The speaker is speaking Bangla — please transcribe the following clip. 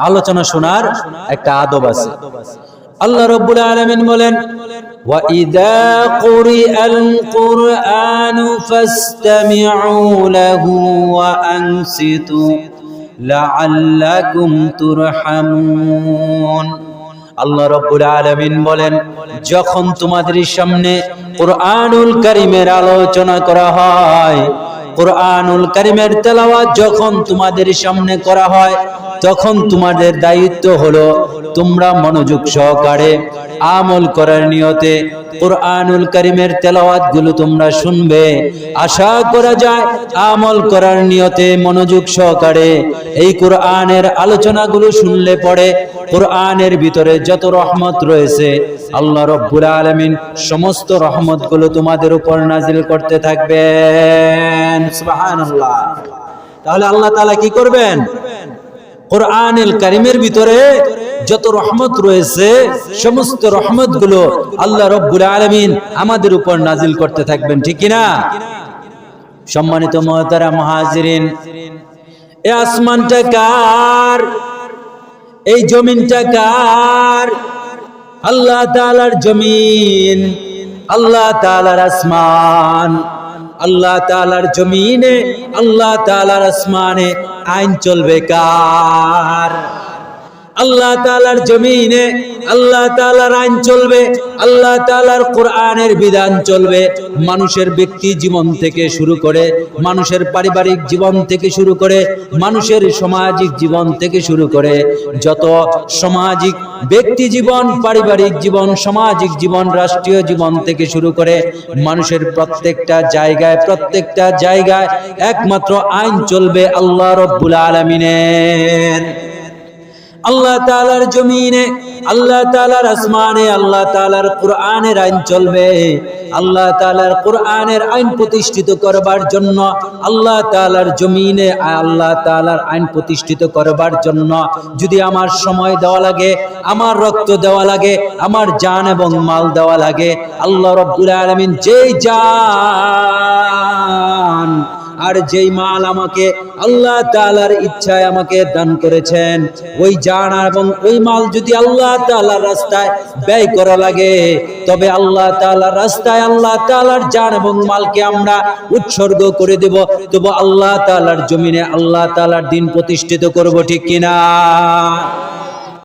আলোচনা শোনার একটা আদব আছে। আল্লাহ রাব্বুল আলামিন বলেন, ওয়া ইযা কুরিআল কুরআনু ফাসতামিউ লাহু ওয়া আনসিতু লাআল্লাকুম তুরহামুন। আল্লাহ রাব্বুল আলামিন বলেন, যখন তোমাদের সামনে কুরআনুল কারীমের আলোচনা করা হয়, কুরআনুল কারীমের তেলাওয়াত যখন তোমাদের সামনে করা হয়, তখন তোমাদের দায়িত্ব হলো তোমরা মনোযোগ সহকারে আমল করার নিয়তে কুরআনুল কারীমের তেলাওয়াত গুলো তোমরা শুনবে। আশা করা যায় আমল করার নিয়তে মনোযোগ সহকারে এই কুরআনের আলোচনাগুলো শুনলে পরে কুরআনের ভিতরে যত রহমত রয়েছে আল্লাহ রাব্বুল আলামিন সমস্ত রহমতগুলো তোমাদের উপর নাজিল করতে থাকবেন। সুবহানাল্লাহ। তাহলে আল্লাহ তাআলা কি করবেন? কুরআনুল কারীমের ভিতরে যত রহমত রয়েছে সমস্ত রহমতগুলো আল্লাহ রাব্বুল আলামিন আমাদের উপর নাজিল করতে থাকবেন, ঠিক কি না? সম্মানিত মুহতারাম মুহাজিরিন, এই আসমানটা কার? এই জমিনটা কার? আল্লাহ তাআলার জমিন, আল্লাহ তাআলার আসমান। আল্লাহ তাআলার জমিনে, আল্লাহ তাআলার আসমানে আইন চলবে কার? আল্লাহ তাআলার জমিনে আল্লাহ তাআলার আইন চলবে, আল্লাহ তাআলার কোরআনের বিধান চলবে। মানুষের ব্যক্তি জীবন থেকে শুরু করে, মানুষের পারিবারিক জীবন থেকে শুরু করে, মানুষের সামাজিক জীবন থেকে শুরু করে, যত সামাজিক ব্যক্তি জীবন, পারিবারিক জীবন, সামাজিক জীবন, রাষ্ট্রীয় জীবন থেকে শুরু করে মানুষের প্রত্যেকটা জায়গায় একমাত্র আইন চলবে আল্লাহ রাব্বুল আলামিনের। আল্লাহ তাআলার জমিনে, আল্লাহ তাআলার আসমানে আল্লাহ তাআলার কোরআনের আইন চলবে। আল্লাহ তাআলার কোরআনের আইন প্রতিষ্ঠিত করবার জন্য, আল্লাহ তাআলার জমিনে আল্লাহ তাআলার আইন প্রতিষ্ঠিত করবার জন্য যদি আমার সময় দেওয়া লাগে, আমার রক্ত দেওয়া লাগে, আমার জান এবং মাল দেওয়া লাগে, আল্লাহ রাব্বুল আলামিন যেই জান আর যেই মাল আমাকে আল্লাহ তাআলার ইচ্ছায় আমাকে দান করেছেন, ওই জান এবং ওই মাল যদি আল্লাহ তাআলার রাস্তায় ব্যয় করা লাগে, তবে আল্লাহ তাআলার রাস্তায় আল্লাহ তাআলার জান এবং মালকে আমরা উৎসর্গ করে দেব, তবে আল্লাহ তাআলার জমিনে আল্লাহ তাআলার দ্বীন প্রতিষ্ঠিত করব, ঠিক কিনা?